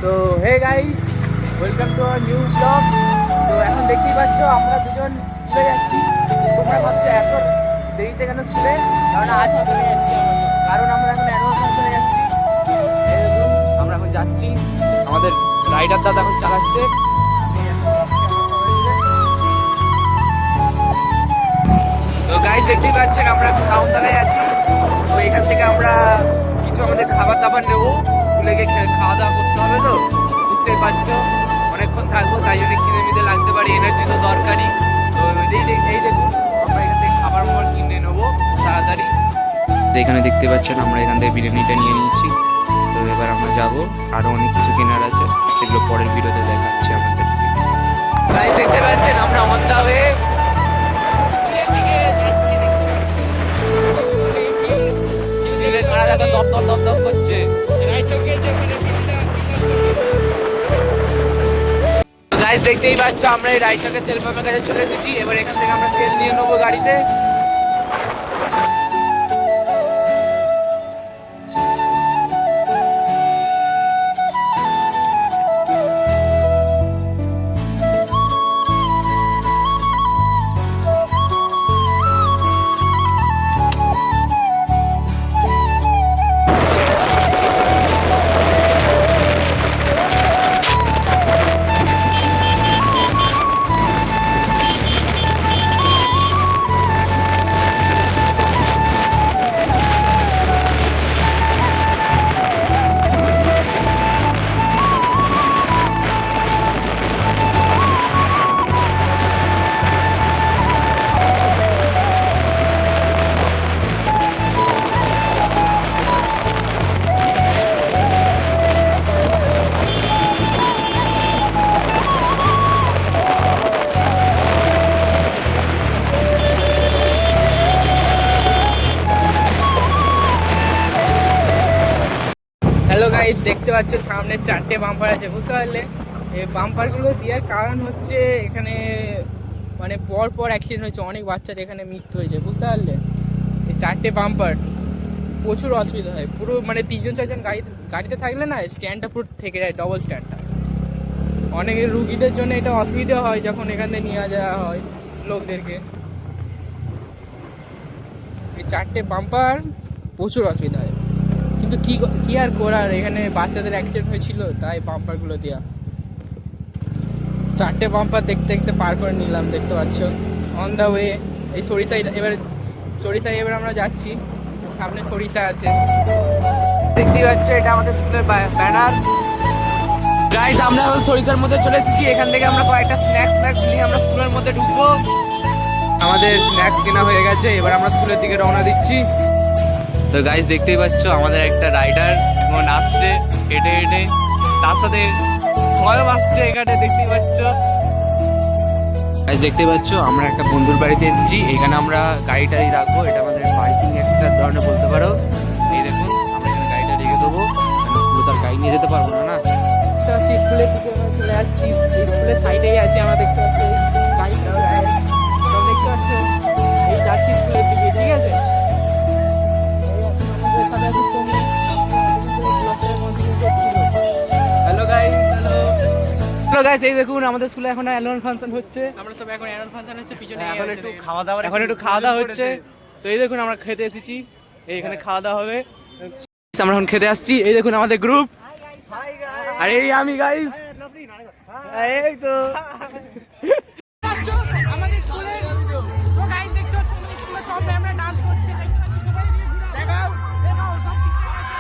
তো hey guys, welcome to our new blog. তো এখন দেখতেই পাচ্ছ আমরা দুজন স্কুলে যাচ্ছি। তোমরা ভাবছো এত দেরিতে কেন স্কুলে? কারণ আজ কারণ আমরা এখন অ্যানুয়াল ফাংশনে যাচ্ছি। এই দেখুন আমরা এখন যাচ্ছি, আমাদের রাইডার দাদা এখন চালাচ্ছে। তো গাইস দেখতেই পাচ্ছেন আমরা এখন কাউন্টারে আছি। তো এখান থেকে আমরা কিছু আমাদের খাবার দাবার নেবো, স্কুলে গিয়ে খাওয়া দাওয়া করতে হবে। তো বুঝতেই পারছো অনেকক্ষণ থাকবো, তাই জন্য খিদে মিদে লাগতে পারি, এনার্জি তো দরকারই। তো এই দেখুন আমরা এখান থেকে খাবার মাবার কিনে নেবো তাড়াতাড়ি। এখানে দেখতে পাচ্ছেন আমরা এখান থেকে বিরিয়ানিটা নিয়ে নিয়েছি। তো এবার আমরা যাবো, আরো অনেক কিছু কেনার আছে, সেগুলো পরের ভিডিওতে দেখাচ্ছি আমাদের। গাইস দেখতে পাচ্ছেন আমরা অন দা ওয়ে স্কুলের দিকে যাচ্ছি। দপ করছে। গাইস দেখতেই পাচ্ছ আমরা এই রায়চকের তেল পাম্পের কাছে চলে এসেছি। এবার এখান থেকে আমরা তেল নিয়ে নেবো গাড়িতে। হ্যালো গাইস, দেখতে পাচ্ছ সামনে 4টে বাম্পার আছে, বুঝতে পারলে? এই বাম্পারগুলো দেওয়ার কারণ হচ্ছে এখানে মানে পর অ্যাক্সিডেন্ট হয়েছে, অনেক বাচ্চার এখানে মৃত্যু হয়েছে, বুঝতে পারলে? এই 4টে বাম্পার প্রচুর অসুবিধা হয়, পুরো মানে 3-4জন গাড়িতে থাকলে না স্ট্যান্ডটা পুরো থেকে যায়, ডবল স্ট্যান্ডটা। অনেকের রুগীদের জন্য এটা অসুবিধা হয় যখন এখান থেকে নিয়ে যাওয়া হয় লোকদেরকে। এই 4টে বাম্পার প্রচুর অসুবিধা হয়, কিন্তু কি আর করার, এখানে বাচ্চাদের অ্যাক্সিডেন্ট হয়েছিল তাই বাম্পারগুলো দেওয়া। 4টে বাম্পার দেখতে দেখতে পার করে নিলাম, দেখতে পাচ্ছ অন দ্য ওয়ে। এই সরিষায় এবার আমরা যাচ্ছি, সামনে সরিষা আছে দেখতেই পাচ্ছ, এটা আমাদের স্কুলের ব্যানার। গাইস আমরা সরিষার মধ্যে চলে এসেছি, এখান থেকে আমরা কয়েকটা স্ন্যাক্স নিয়ে আমরা স্কুলের মধ্যে ঢুকবো। আমাদের স্ন্যাক্স কেনা হয়ে গেছে, এবার আমরা স্কুলের দিকে রওনা দিচ্ছি। তো গাইস দেখতেই পাচ্ছ আমাদের একটা রাইডার এখন আসছে হেঁটে হেঁটে, তার সাথে সবাই আসছে এখানে, দেখতেই পাচ্ছ। গাইস দেখতেই পাচ্ছ আমরা একটা বন্ধুর বাড়িতে এসেছি, এখানে আমরা গাড়িটাই রাখবো, এটা আমাদের পার্কিং একটা ধরনের বলতে পারো। এই দেখুন আমরা এখানে গাড়িটা রেখে দেবো, স্কুলে তার গাড়ি নিয়ে যেতে পারবো না। স্কুলের দিকে আমরা চলে যাচ্ছি, স্কুলের সাইডেই আছি আমরা, দেখতে পাচ্ছি গাড়িটা দেখতে পাচ্ছ, এই যাচ্ছি স্কুলের দিকে, ঠিক আছে? হ্যালো গাইস, এই দেখুন আমাদের স্কুলে এখন অ্যানুয়াল ফাংশন হচ্ছে, আমরা সব এখন অ্যানুয়াল ফাংশন হচ্ছে, পিছনে এখন একটু খাওয়া দাওয়া হচ্ছে। তো এই দেখুন আমরা খেতে এসেছি, এইখানে খাওয়া দাওয়া হবে, আমরা এখন খেতে আসছি। এই দেখুন আমাদের গ্রুপ, আর এই আমি গাইস, এই তো আমাদের স্কুলে। তো গাইস দেখতে হচ্ছে আমাদের স্কুলে সব ম্যামরা ডান্স করছে, দেখতে পাচ্ছি সবাই দেখাও সব টিচার আছে।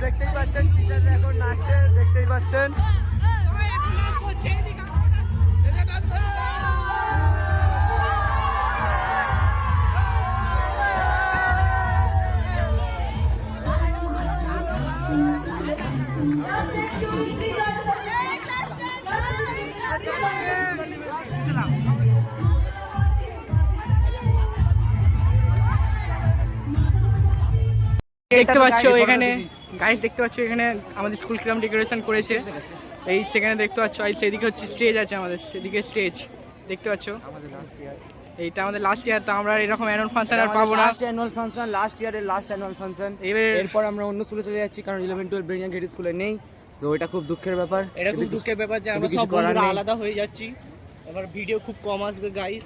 দেখতেই পাচ্ছেন টিচাররা এখন নাচছে, দেখতেই পাচ্ছেন। দেখতে পাচ্ছ এখানে গাইস দেখতে পাচ্ছ এখানে আমাদের স্কুল কিরম ডেকোরেশন করেছে। এই সেখানে দেখতে পাচ্ছ, এই সেদিকে হচ্ছে স্টেজ আছে, আমাদের সেদিকে স্টেজ দেখতে পাচ্ছ। এইটা আমাদের লাস্ট ইয়ার, তো আমরা এরকম অ্যানুয়াল ফাংশন আর পাবো না। লাস্ট অ্যানুয়াল ফাংশন, লাস্ট ইয়ারের লাস্ট অ্যানুয়াল ফাংশন। এরপর আমরা অন্য স্কুলে চলে যাচ্ছি, কারণ 11-12 ব্রিলিয়ান্ট হেড স্কুলে নেই। তো এটা খুব দুঃখের ব্যাপার, এটা খুব দুঃখের ব্যাপার যে আমরা সব বন্ধুরা আলাদা হয়ে যাচ্ছি। এবার ভিডিও খুব কম আসবে গাইস।